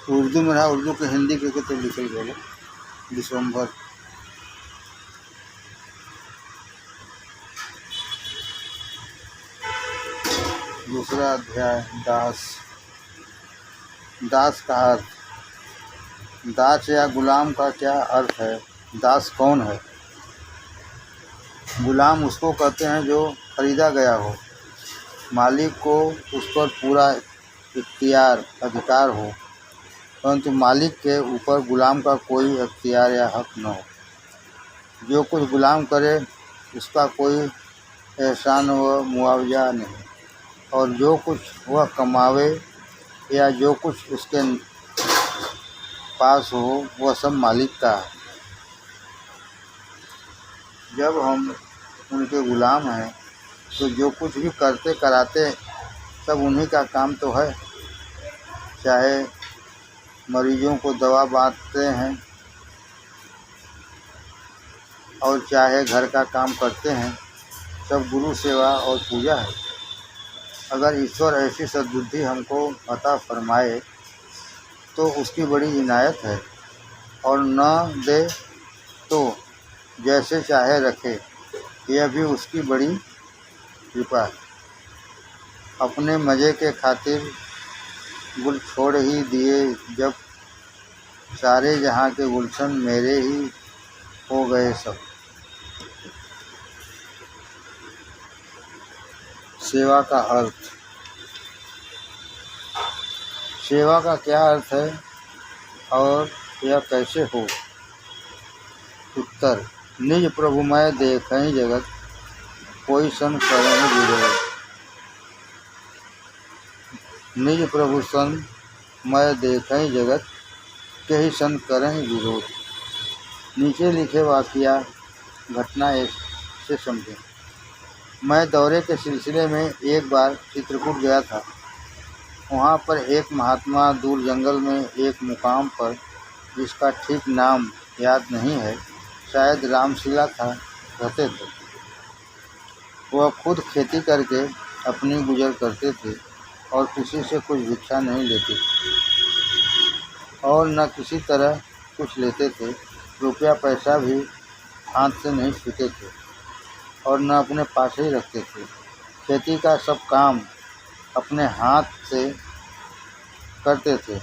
उर्दू में रहा, उर्दू के हिंदी के तो लिखल गए विश्वम्भर। दूसरा अध्याय दास। दास का अर्थ। दास या गुलाम का क्या अर्थ है? दास कौन है? गुलाम उसको कहते हैं जो खरीदा गया हो, मालिक को उस पर पूरा इख्तियार अधिकार हो, परंतु मालिक के ऊपर गुलाम का कोई इख्तियार या हक न हो। जो कुछ गुलाम करे उसका कोई एहसान व मुआवजा नहीं, और जो कुछ वह कमावे या जो कुछ उसके पास हो वह सब मालिक का है। जब हम उनके गुलाम हैं तो जो कुछ भी करते कराते सब उन्हीं का काम तो है। चाहे मरीजों को दवा बांटते हैं और चाहे घर का काम करते हैं, सब गुरु सेवा और पूजा है। अगर ईश्वर ऐसी सद्बुद्धि हमको अता फरमाए तो उसकी बड़ी इनायत है, और न दे तो जैसे चाहे रखे, यह भी उसकी बड़ी कृपा है। अपने मज़े के खातिर गुल छोड़ ही दिए जब, सारे जहाँ के गुलशन मेरे ही हो गए सब। सेवा का अर्थ। सेवा का क्या अर्थ है और यह कैसे हो? उत्तर। निज प्रभुमय देखहि जगत, कोई सन करहि विरोध। निज प्रभु सन मैं देखहि जगत, केहि सन करहि विरोध। नीचे लिखे वाकया घटना से समझें। मैं दौरे के सिलसिले में एक बार चित्रकूट गया था। वहाँ पर एक महात्मा दूर जंगल में एक मुकाम पर, जिसका ठीक नाम याद नहीं है, शायद रामशिला था, रहते थे। वह खुद खेती करके अपनी गुजर करते थे और किसी से कुछ भिक्षा नहीं लेते थे और न किसी तरह कुछ लेते थे। रुपया पैसा भी हाथ से नहीं छूते थे और न अपने पास ही रखते थे। खेती का सब काम अपने हाथ से करते थे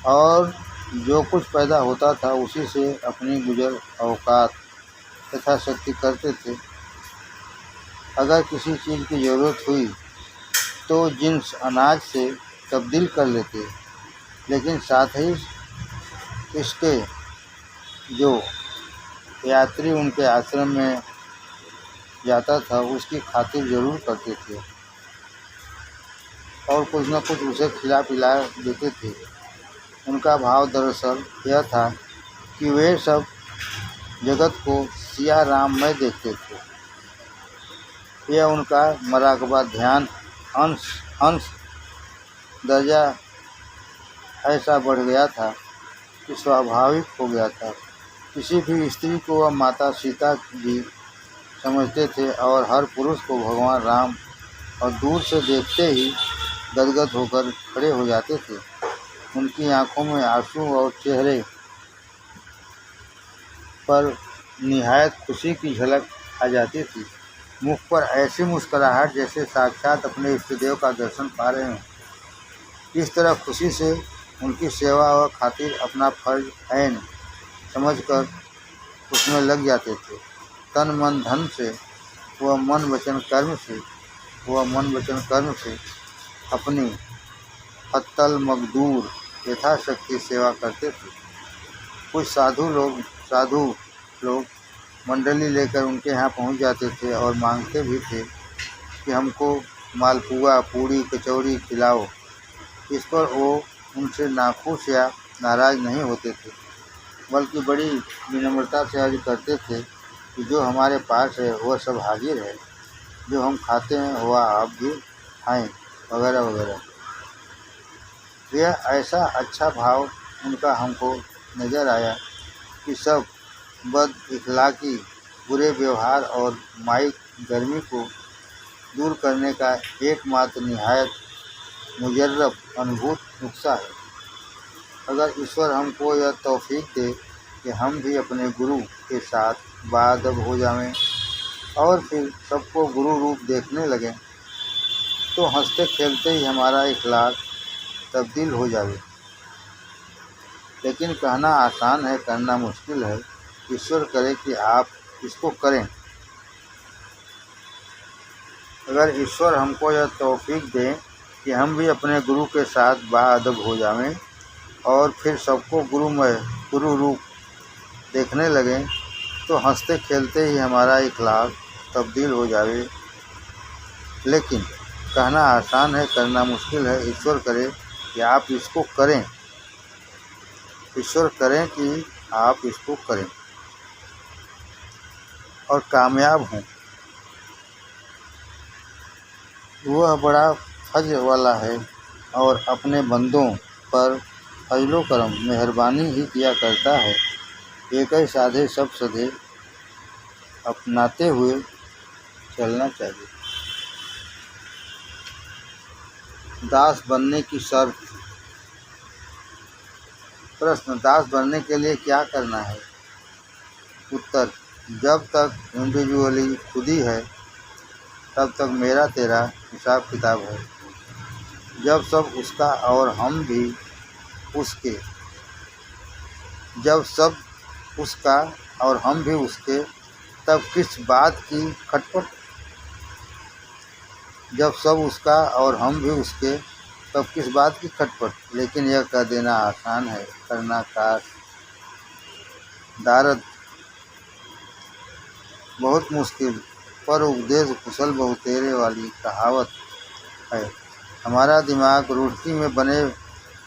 और जो कुछ पैदा होता था उसी से अपनी गुजर औकात यथाशक्ति करते थे। अगर किसी चीज़ की ज़रूरत हुई तो जिन्स अनाज से तब्दील कर लेते, लेकिन साथ ही इसके जो यात्री उनके आश्रम में जाता था उसकी खातिर ज़रूर करते थे और कुछ न कुछ उसे खिला पिला देते थे। उनका भाव दरअसल यह था कि वे सब जगत को सिया राम में देखते थे। यह उनका मराकबा ध्यान अंश दर्जा ऐसा बढ़ गया था कि स्वाभाविक हो गया था। किसी भी स्त्री को वह माता सीता जी समझते थे और हर पुरुष को भगवान राम, और दूर से देखते ही गदगद होकर खड़े हो जाते थे। उनकी आंखों में आंसू और चेहरे पर निहायत खुशी की झलक आ जाती थी। मुख पर ऐसी मुस्कुराहट जैसे साक्षात अपने इष्टदेव का दर्शन पा रहे हों। इस तरह खुशी से उनकी सेवा व खातिर अपना फर्ज ऐन समझकर उसमें लग जाते थे। तन मन धन से वह मन वचन कर्म से अपनी अत्तल मकदूर यथाशक्ति सेवा करते थे। कुछ साधु लोग मंडली लेकर उनके यहाँ पहुँच जाते थे और मांगते भी थे कि हमको मालपुआ, पूड़ी, कचौड़ी खिलाओ। इस पर वो उनसे नाखुश या नाराज़ नहीं होते थे, बल्कि बड़ी विनम्रता से अर्ज करते थे कि जो हमारे पास है वह सब हाजिर है, जो हम खाते हैं वह आप भी खाएं, वगैरह वगैरह। यह ऐसा अच्छा भाव उनका हमको नज़र आया कि सब बद इखलाकी, बुरे व्यवहार और माइक गर्मी को दूर करने का एकमात्र निहायत मुजर्रब अनुभूत नुस्खा है। अगर ईश्वर हमको यह तौफीक दे कि हम भी अपने गुरु के साथ बाअदब हो जाएं और फिर सबको गुरु रूप देखने लगें, तो हंसते खेलते ही हमारा इखलाक तब्दील हो जाए। लेकिन कहना आसान है, करना मुश्किल है। ईश्वर करे कि आप इसको करें। अगर ईश्वर हमको यह तौफीक दे कि हम भी अपने गुरु के साथ बाअदब हो जाएं और फिर सबको गुरु रूप देखने लगें, तो हंसते खेलते ही हमारा इखलाक तब्दील हो जाए। लेकिन कहना आसान है, करना मुश्किल है। ईश्वर करे कि आप इसको करें। ईश्वर करें कि आप इसको करें और कामयाब हों। वह बड़ा फज़्ल वाला है और अपने बंदों पर फजलो करम मेहरबानी ही किया करता है। एक ही साधे सब सधे अपनाते हुए चलना चाहिए। दास बनने की शर्त। प्रश्न, दास बनने के लिए क्या करना है? उत्तर, जब तक इंडिविजुअली खुदी है तब तक मेरा तेरा हिसाब किताब है। जब सब उसका और हम भी उसके, जब सब उसका और हम भी उसके, तब किस बात की खटपट। जब सब उसका और हम भी उसके, तब किस बात की खटपट। लेकिन यह कह देना आसान है, करना काश दारद बहुत मुश्किल। पर उपदेश कुशल बहुतेरे वाली कहावत है। हमारा दिमाग रुड़की में बने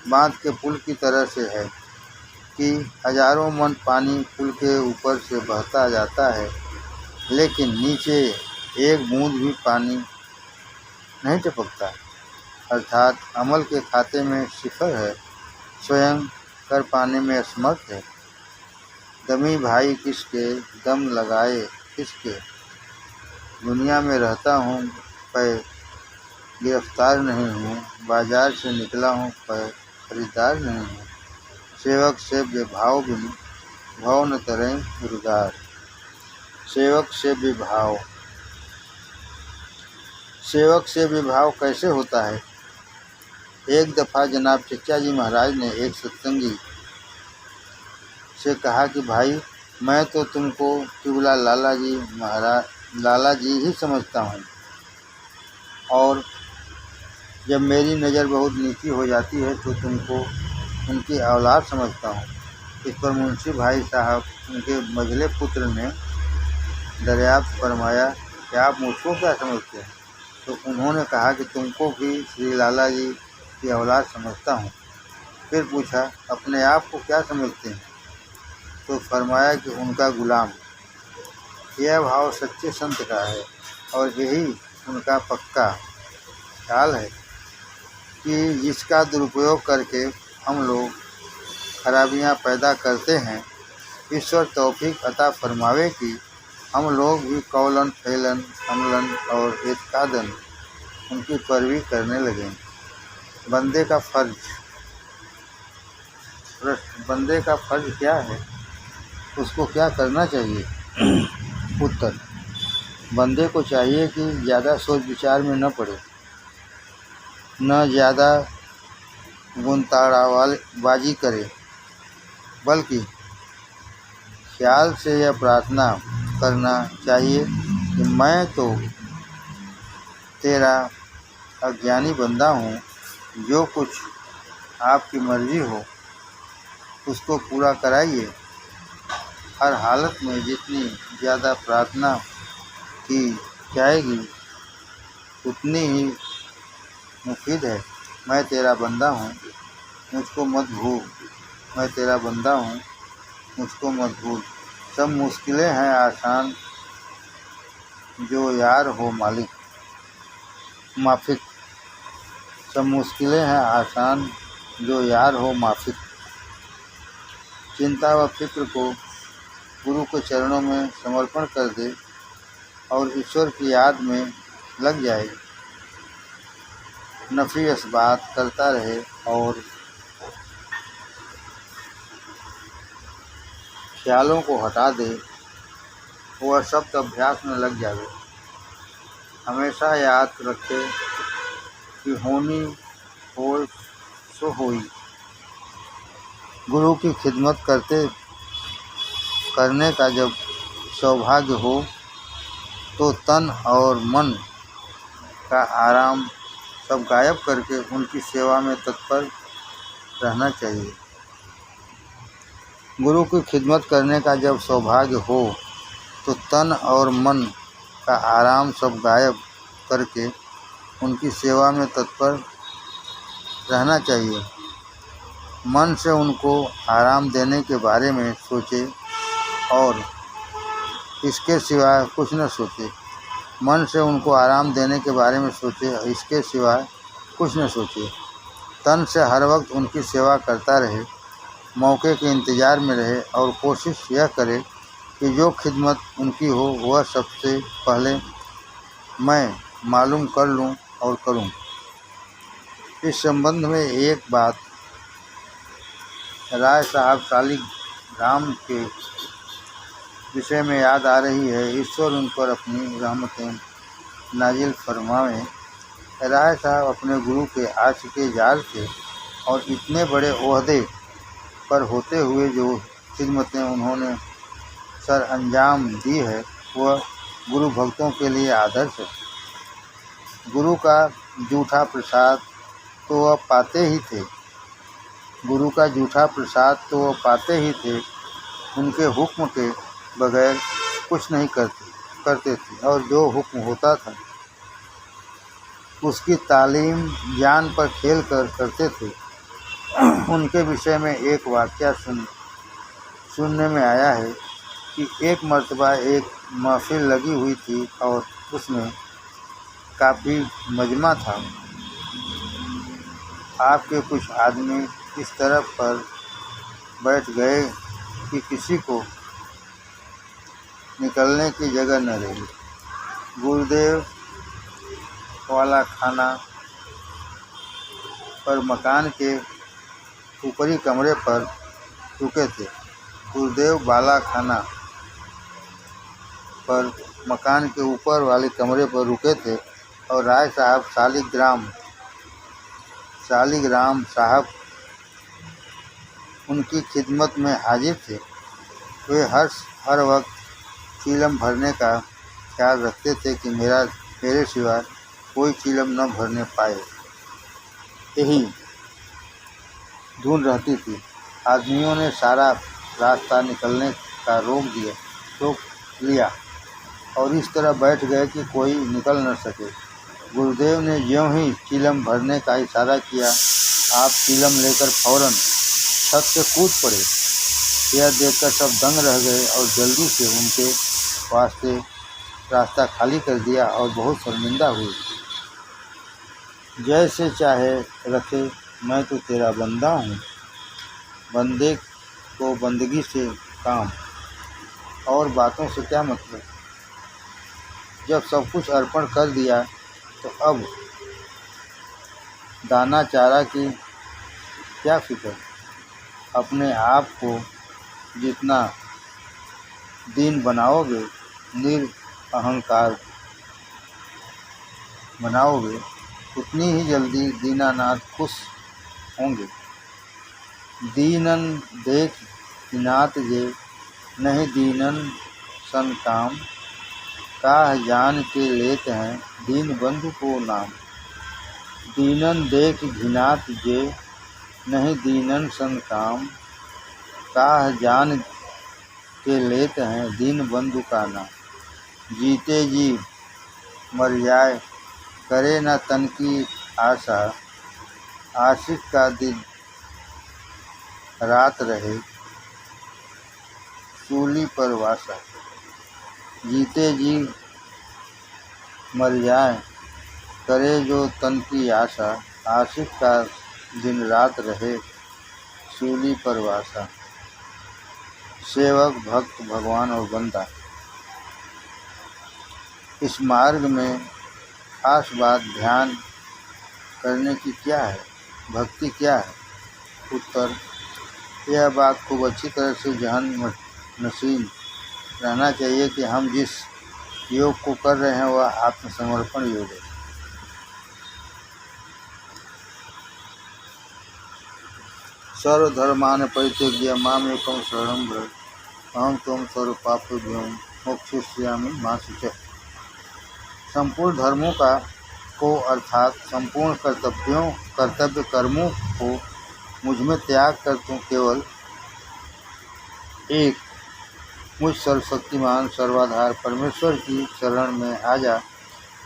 बांध के पुल की तरह से है कि हजारों मन पानी पुल के ऊपर से बहता जाता है, लेकिन नीचे एक बूंद भी पानी नहीं टपकता। अर्थात अमल के खाते में सिफर है, स्वयं कर पाने में असमर्थ है। दमी भाई किसके, दम लगाए किसके। दुनिया में रहता हूँ पर गिरफ्तार नहीं हूँ, बाजार से निकला हूँ पर खरीदार नहीं हूँ। सेवक से बेभाव बिन भाव न तरें गुरुदार। सेवक से विभाव। सेवक से विभाव कैसे होता है? एक दफ़ा जनाब चचा जी महाराज ने एक सत्संगी से कहा कि भाई, मैं तो तुमको किबला लाला जी ही समझता हूँ और जब मेरी नज़र बहुत नीची हो जाती है तो तुमको उनकी औलाद समझता हूँ। इस पर मुंशी भाई साहब, उनके मझले पुत्र ने दरियाफ्त फरमाया कि आप मुझको क्या समझते हैं? तो उन्होंने कहा कि तुमको भी श्री लाला जी की औलाद समझता हूँ। फिर पूछा, अपने आप को क्या समझते हैं? तो फरमाया कि उनका गुलाम। यह भाव सच्चे संत का है और यही उनका पक्का ख्याल है कि जिसका दुरुपयोग करके हम लोग खराबियां पैदा करते हैं, ईश्वर तौफीक अता फरमावे कि हम लोग भी कौलन फैलन अमलन और एतकादन उनकी पैरवी करने लगें। बंदे का फ़र्ज। प्रश्न, बंदे का फ़र्ज क्या है? उसको क्या करना चाहिए? उत्तर, बंदे को चाहिए कि ज़्यादा सोच विचार में न पड़े, न ज़्यादा गुंताड़ाबाजी करे, बल्कि ख्याल से यह प्रार्थना करना चाहिए कि मैं तो तेरा अज्ञानी बंदा हूँ, जो कुछ आपकी मर्ज़ी हो उसको पूरा कराइए। हर हालत में जितनी ज़्यादा प्रार्थना की जाएगी उतनी ही मुफीद है। मैं तेरा बंदा हूँ, मुझको मत भूल। मैं तेरा बंदा हूँ, मुझको मत भूल। सब मुश्किलें हैं आसान, जो यार हो माफिक। सब मुश्किलें हैं आसान, जो यार हो माफिक। चिंता व फिक्र को गुरु के चरणों में समर्पण कर दे और ईश्वर की याद में लग जाए। नफ़ी असबात करता रहे और ख्यालों को हटा दे, वह शब्द अभ्यास में लग जावे। हमेशा याद रखे कि होनी हो सो होई। गुरु की खिदमत करने का जब सौभाग्य हो तो तन और मन का आराम सब गायब करके उनकी सेवा में तत्पर रहना चाहिए। गुरु की खिदमत करने का जब सौभाग्य हो तो तन और मन का आराम सब गायब करके उनकी सेवा में तत्पर रहना चाहिए। मन से उनको आराम देने के बारे में सोचे और इसके सिवाय कुछ न सोचे। मन से उनको आराम देने के बारे में सोचे और इसके सिवाय कुछ न सोचे। तन से हर वक्त उनकी सेवा करता रहे, मौके के इंतज़ार में रहे और कोशिश यह करे कि जो खिदमत उनकी हो वह सबसे पहले मैं मालूम कर लूं और करूं। इस संबंध में एक बात राय साहब शालिग्राम के विषय में याद आ रही है। ईश्वर उन पर अपनी रहमतें नाजिल फरमावें। राय साहब अपने गुरु के आशिके जार थे और इतने बड़े ओहदे पर होते हुए जो खिदमतें उन्होंने सर अंजाम दी है वह गुरु भक्तों के लिए आदर्श है। गुरु का जूठा प्रसाद तो वह पाते ही थे। गुरु का जूठा प्रसाद तो वह पाते ही थे। उनके हुक्म के बगैर कुछ नहीं करते थे और जो हुक्म होता था उसकी तालीम जान पर खेल कर करते थे। उनके विषय में एक वाक़या सुनने में आया है कि एक मर्तबा एक महफिल लगी हुई थी और उसमें काफ़ी मजमा था। आपके कुछ आदमी इस तरफ पर बैठ गए कि किसी को निकलने की जगह न रही। गुरुदेव वाला खाना पर मकान के ऊपरी कमरे पर रुके थे। गुरुदेव बाला खाना पर मकान के ऊपर वाले कमरे पर रुके थे और राय साहब शालिग्राम साहब उनकी खिदमत में हाजिर थे। वे हर वक्त चीलम भरने का ख्याल रखते थे कि मेरे सिवा कोई चीलम न भरने पाए, यही धुन रहती थी। आदमियों ने सारा रास्ता निकलने का रोक लिया और इस तरह बैठ गए कि कोई निकल न सके। गुरुदेव ने ज्यों ही चीलम भरने का इशारा किया, आप चीलम लेकर फौरन छत से कूद पड़े। यह देखकर सब दंग रह गए और जल्दी से उनके वास्ते रास्ता खाली कर दिया और बहुत शर्मिंदा हुए। जैसे चाहे रखे, मैं तो तेरा बंदा हूँ, बंदे को बंदगी से काम और बातों से क्या मतलब। जब सब कुछ अर्पण कर दिया तो अब दाना चारा की क्या फिक्र। अपने आप को जितना दीन बनाओगे, निरअहंकार बनाओगे, उतनी ही जल्दी दीनानाथ खुश होंगे। दीनन देख नाथ जे, नहीं दीनन सन काम, काह जान के लेते हैं दीन बंधु को नाम। दीनन देख घिनात जे, नहीं दीनन सन काम, काह जान के लेते हैं दीन बंधु का नाम। जीते जी मर जाए, करे न तन की आशा, आशिक का दिन रात रहे सूली पर वासा। जीते जी मर जाए, करे जो तन की आशा, आशिक का दिन रात रहे सूली पर वासा। सेवक, भक्त, भगवान और बंदा, इस मार्ग में खास बात ध्यान करने की क्या है, भक्ति क्या है। उत्तर, यह बात खूब अच्छी तरह से जहन नसीब रहना चाहिए कि हम जिस योग को कर रहे हैं वह आत्मसमर्पण योग है। सर्वधर्मान् परित्यज्य मामेकं शरणं व्रज अहं त्वं सर्वपापेभ्यो मोक्षयिष्यामि मा शुचः। संपूर्ण धर्मों को अर्थात संपूर्ण कर्तव्य कर्मों को मुझ में त्याग कर तू केवल एक मुझ सर्वशक्तिमान सर्वाधार परमेश्वर की शरण में आ जा।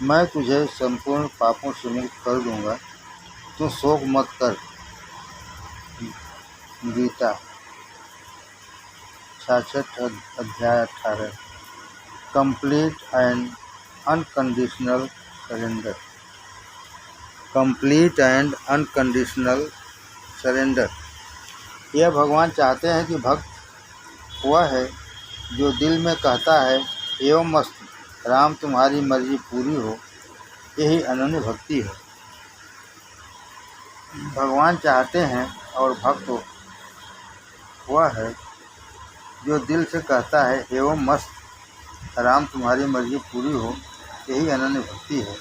मैं तुझे संपूर्ण पापों से मुक्त कर दूंगा। तू शोक मत कर। गीता 66 अध्याय 18। Complete and unconditional surrender. Complete and unconditional surrender. यह भगवान चाहते हैं कि भक्त वह है जो दिल में कहता है एवं मस्त राम तुम्हारी मर्जी पूरी हो। यही अनन्य भक्ति है। भगवान चाहते हैं और भक्त वह है जो दिल से कहता है एवं मस्त राम तुम्हारी मर्जी पूरी हो। यही अनन्य भक्ति है।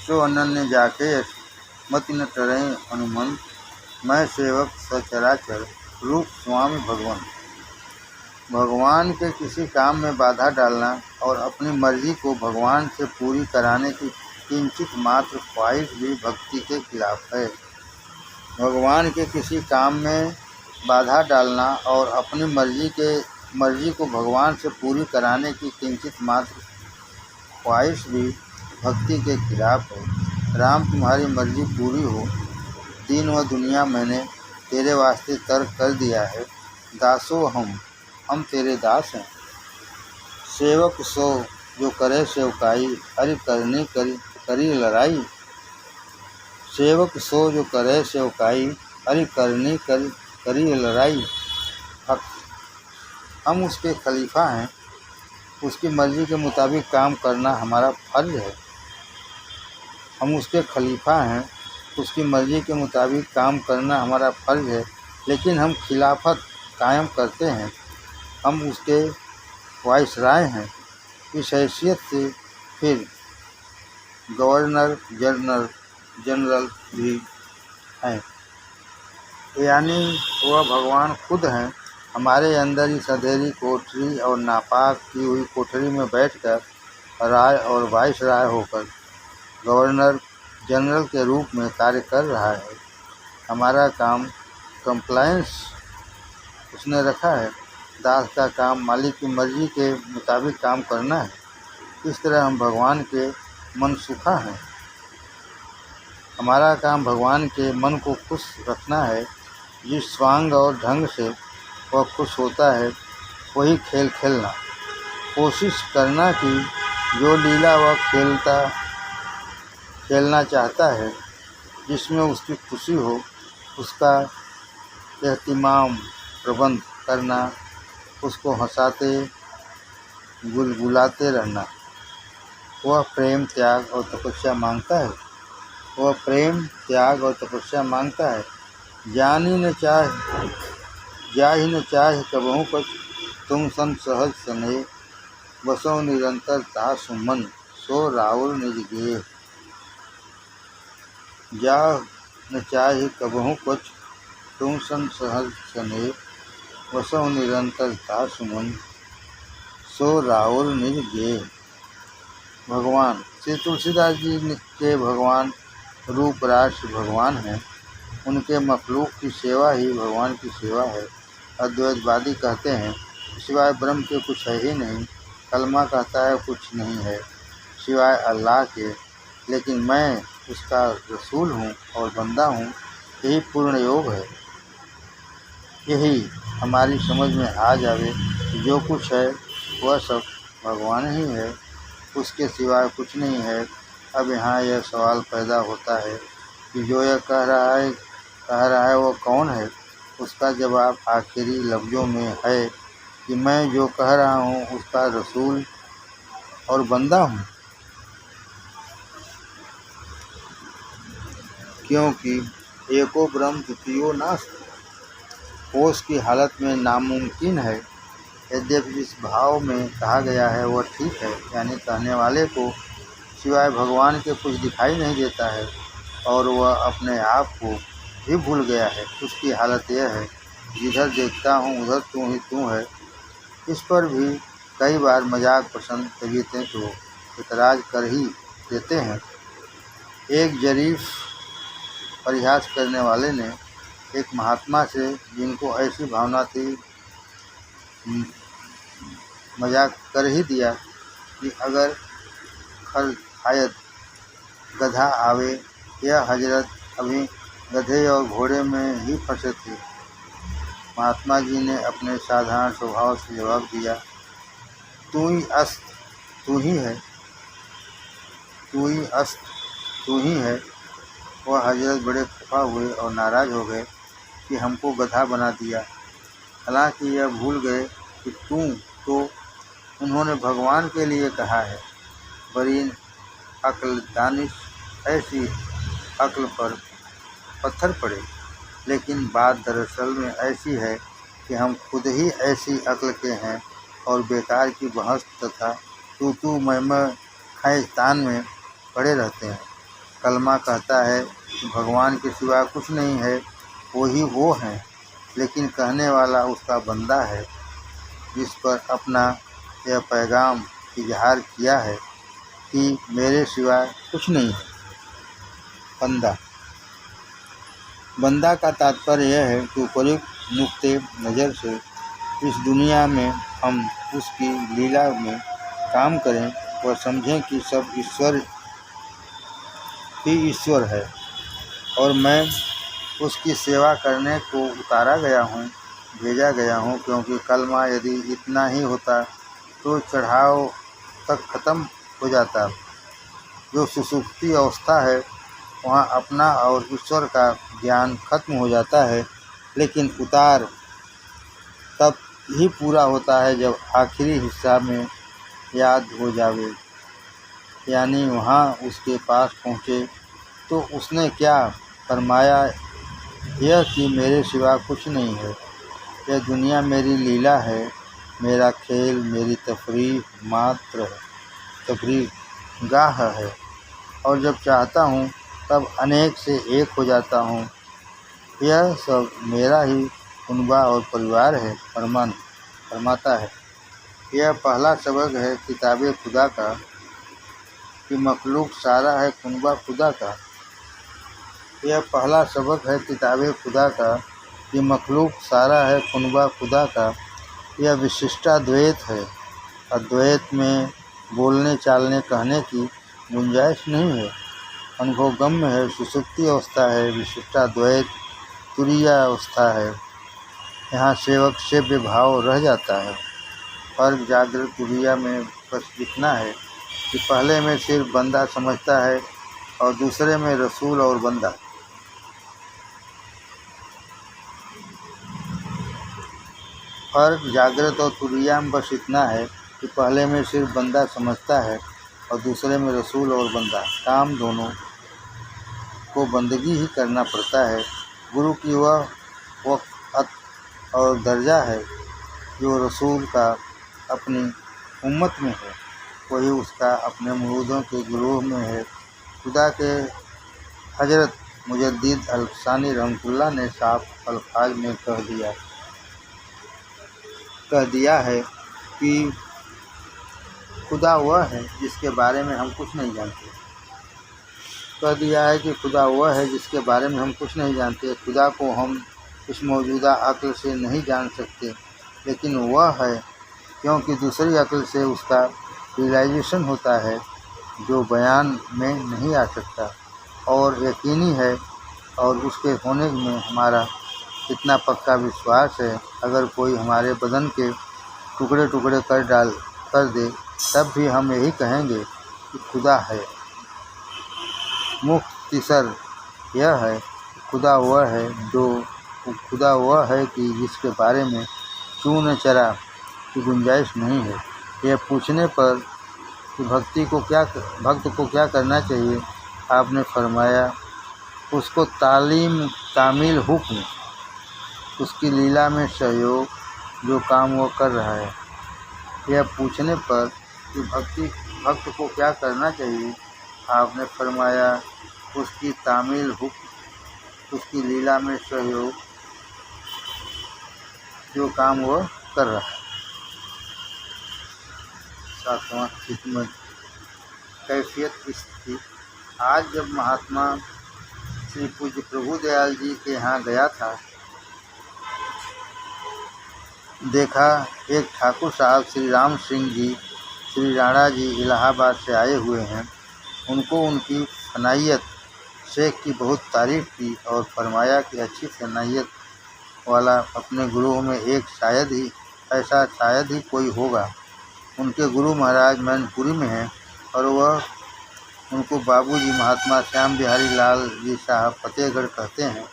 सो अनन्य जाके मति न टरे हनुमंत मैं सेवक सचराचर रूप स्वामी भगवान। भगवान के किसी काम में बाधा डालना और अपनी मर्जी को भगवान से पूरी कराने की किंचित मात्र ख्वाहिश भी भक्ति के खिलाफ है। भगवान के किसी काम में बाधा डालना और अपनी मर्जी को भगवान से पूरी कराने की किंचित मात्र ख्वाहिश भी भक्ति के खिलाफ है। राम तुम्हारी मर्जी पूरी हो। दीन व दुनिया मैंने तेरे वास्ते तर्क कर दिया है। दासो हम तेरे दास हैं। सेवक सो जो करे सेवकाई हरि करनी करी लड़ाई। सेवक सो जो करे सेवकाई हरि करनी करी लड़ाई। हम उसके खलीफा हैं। उसकी मर्जी के मुताबिक काम करना हमारा फर्ज है। हम उसके खलीफा हैं। उसकी मर्जी के मुताबिक काम करना हमारा फर्ज है। लेकिन हम खिलाफत कायम करते हैं। हम उसके वाइसराय हैं। इस हैसियत से फिर गवर्नर जनरल भी हैं। यानी वह भगवान खुद हैं। हमारे अंदर इस अंधेरी कोठरी और नापाक की हुई कोठरी में बैठकर राय और वाइसराय होकर गवर्नर जनरल के रूप में कार्य कर रहा है। हमारा काम कंप्लायंस उसने रखा है। दास का काम मालिक की मर्जी के मुताबिक काम करना है। इस तरह हम भगवान के मनसुखा हैं। हमारा काम भगवान के मन को खुश रखना है। जिस स्वांग और ढंग से वह खुश होता है वही खेल खेलना। कोशिश करना कि जो लीला वह खेलना चाहता है जिसमें उसकी खुशी हो उसका एहतिमाम प्रबंध करना। उसको हंसाते गुलगुलाते रहना। वह प्रेम त्याग और तपस्या मांगता है। वह प्रेम त्याग और तपस्या मांगता है। जा ही न चाहे कबहू कछ तुम सन सहज स्नेह बसो निरंतर तासु मन सो राउर निज गेह। जा न चाहे कबहू कछ तुम सन सहज स्नेह बसो निरंतर तासु मन सो राउर निज गेह। भगवान श्री तुलसीदास जी के भगवान रूप राष्ट्र भगवान हैं। उनके मखलूक की सेवा ही भगवान की सेवा है। अद्वैतवादी कहते हैं सिवाय ब्रह्म के कुछ है ही नहीं। कलमा कहता है कुछ नहीं है सिवाय अल्लाह के। लेकिन मैं उसका रसूल हूँ और बंदा हूँ। यही पूर्ण योग है। यही हमारी समझ में आ जावे कि जो कुछ है वह सब भगवान ही है। उसके सिवाय कुछ नहीं है। अब यहाँ यह सवाल पैदा होता है कि जो यह कह रहा है वो कौन है। उसका जवाब आखिरी लफ्ज़ों में है कि मैं जो कह रहा हूँ उसका रसूल और बंदा हूँ। क्योंकि एको ब्रह्म द्वितीयो नास्ति। होश की हालत में नामुमकिन है यद्यपि जिस भाव में कहा गया है वह ठीक है, यानी कहने वाले को सिवाय भगवान के कुछ दिखाई नहीं देता है और वह अपने आप को भी भूल गया है। उसकी हालत यह है, जिधर देखता हूँ उधर तू ही तू है। इस पर भी कई बार मजाक पसंद तबीयतें तो इतराज़ कर ही देते हैं। एक जरीफ परिहास करने वाले ने एक महात्मा से, जिनको ऐसी भावना थी, मजाक कर ही दिया कि अगर खलखायत गधा आवे, यह हजरत अभी गधे और घोड़े में ही फंसे थे। महात्मा जी ने अपने साधारण स्वभाव से जवाब दिया, तू ही अस्त तू ही है, तू ही अस्त तू ही है। वह हजरत बड़े खफा हुए और नाराज़ हो गए कि हमको गधा बना दिया। हालांकि यह भूल गए कि तू तो उन्होंने भगवान के लिए कहा है। बड़ी अक्ल दानिश, ऐसी अक्ल पर पत्थर पड़े। लेकिन बात दरअसल में ऐसी है कि हम खुद ही ऐसी अक्ल के हैं और बेकार की बहस तथा तू मैं खैतान में पड़े रहते हैं। कलमा कहता है कि भगवान के सिवा कुछ नहीं है, वही वो हैं, लेकिन कहने वाला उसका बंदा है, जिस पर अपना यह पैगाम इजहार किया है कि मेरे सिवा कुछ नहीं है। बंदा का तात्पर्य यह है कि उपयुक्त नुक्ते नज़र से इस दुनिया में हम उसकी लीला में काम करें, वह समझें कि सब ईश्वर ही ईश्वर है और मैं उसकी सेवा करने को उतारा गया हूँ, भेजा गया हूँ। क्योंकि कलमा यदि इतना ही होता तो चढ़ाव तक खत्म हो जाता। जो सुसुप्ति अवस्था है वहाँ अपना और ईश्वर का ज्ञान खत्म हो जाता है, लेकिन उतार तब ही पूरा होता है जब आखिरी हिस्सा में याद हो जावे, यानी वहाँ उसके पास पहुँचे तो उसने क्या फरमाया, यह कि मेरे सिवा कुछ नहीं है, यह दुनिया मेरी लीला है, मेरा खेल, मेरी तफरीह मात्र है, तफरीह गाह है, और जब चाहता हूँ तब अनेक से एक हो जाता हूँ। यह सब मेरा ही कुनबा और परिवार है। फरमाता है, यह पहला सबक है किताबे खुदा का कि मखलूक सारा है कुनबा खुदा का। यह पहला सबक है किताबे खुदा का कि मखलूक सारा है कुनबा खुदा का। यह विशिष्टाद्वैत है। अद्वैत में बोलने चालने कहने की गुंजाइश नहीं है। अनुभव गम्य है, सुसुप्ति अवस्था है, विशिष्टाद्वैत तुरीय अवस्था है। यहाँ सेवक सेव्य भाव रह जाता है। फर्क जागृत तुरीय में बस इतना है कि पहले में सिर्फ बंदा समझता है और दूसरे में रसूल और बंदा। फर्क जागृत और तुरीया में बस इतना है कि पहले में सिर्फ बंदा समझता है और दूसरे में रसूल और बंदा। काम दोनों को बंदगी ही करना पड़ता है। गुरु की वह वक़्त और दर्जा है जो रसूल का अपनी उम्मत में है, वही उसका अपने मुरीदों के गिरोह में है। खुदा के हजरत मुजद्दिद अल-सानी रहमतुल्लाह ने साफ अल्फाज में कह दिया है कि खुदा वह है जिसके बारे में हम कुछ नहीं जानते। कह दिया है कि खुदा वह है जिसके बारे में हम कुछ नहीं जानते। खुदा को हम इस मौजूदा अक्ल से नहीं जान सकते, लेकिन वह है क्योंकि दूसरी अक्ल से उसका रियलाइजेशन होता है जो बयान में नहीं आ सकता और यकीनी है, और उसके होने में हमारा इतना पक्का विश्वास है। अगर कोई हमारे बदन के टुकड़े टुकड़े कर दे तब भी हम यही कहेंगे कि खुदा है। मुख्तसर यह है, खुदा वह है कि जिसके बारे में चून चरा की गुंजाइश नहीं है। यह पूछने पर कि भक्त को क्या करना चाहिए, आपने फरमाया, उसको तामील हुक्म, उसकी लीला में सहयोग, जो काम वह कर रहा है। यह पूछने पर कि भक्त को क्या करना चाहिए, आपने फरमाया, उसकी तामील हुक्म, उसकी लीला में सहयोग, जो काम वह कर रहा है। 7वां खिदमत कैफियत स्थिति। आज जब महात्मा श्री पूज्य प्रभु दयाल जी के यहाँ गया था, देखा एक ठाकुर साहब श्री राम सिंह जी, श्री राणा जी इलाहाबाद से आए हुए हैं। उनको उनकी फनाइयत शेख की बहुत तारीफ़ की और फरमाया कि अच्छी फनाइयत वाला अपने गुरुओं में एक शायद ही कोई होगा। उनके गुरु महाराज मैनपुरी में हैं और वह उनको बाबूजी महात्मा श्याम बिहारी लाल जी साहब फतेहगढ़ कहते हैं।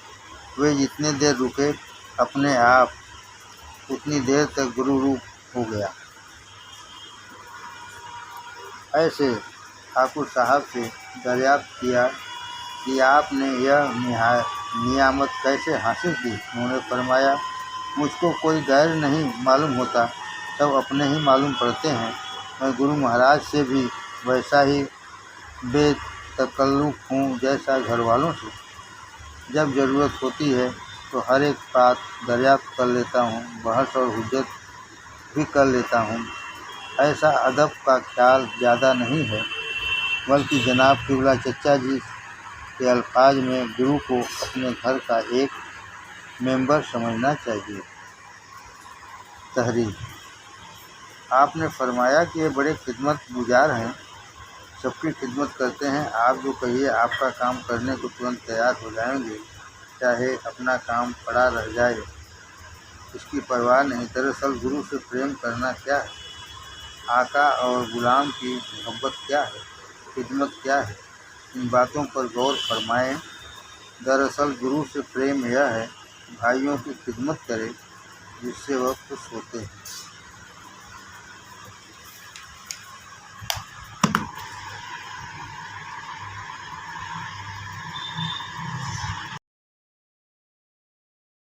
वे जितने देर रुके अपने आप उतनी देर तक गुरु रूप हो गया। ऐसे ठाकुर साहब से दरियाफ्त किया कि आपने यह नियामत कैसे हासिल की। उन्होंने फरमाया, मुझको कोई गैर नहीं मालूम होता, सब अपने ही मालूम पड़ते हैं। मैं गुरु महाराज से भी वैसा ही बेतकल्लुफ़ हूँ जैसा घर वालों से। जब ज़रूरत होती है तो हर एक बात दरियाफ्त कर लेता हूँ, बहस और हुज्जत भी कर लेता हूँ। ऐसा अदब का ख्याल ज़्यादा नहीं है, बल्कि जनाब किबला चचा जी के अल्फाज में गुरु को अपने घर का एक मेंबर समझना चाहिए। तहरीर। आपने फरमाया कि ये बड़े खिदमत गुजार हैं, सबकी खिदमत करते हैं। आप जो कहिए आपका काम करने को तुरंत तैयार हो जाएंगे, चाहे अपना काम पड़ा रह जाए, इसकी परवाह नहीं। दरअसल गुरु से प्रेम करना क्या है, आका और गुलाम की मोहब्बत क्या है, खिदमत क्या है, इन बातों पर गौर फरमाएं। दरअसल गुरु से प्रेम यह है भाइयों की खिदमत करे जिससे वह खुश होते हैं।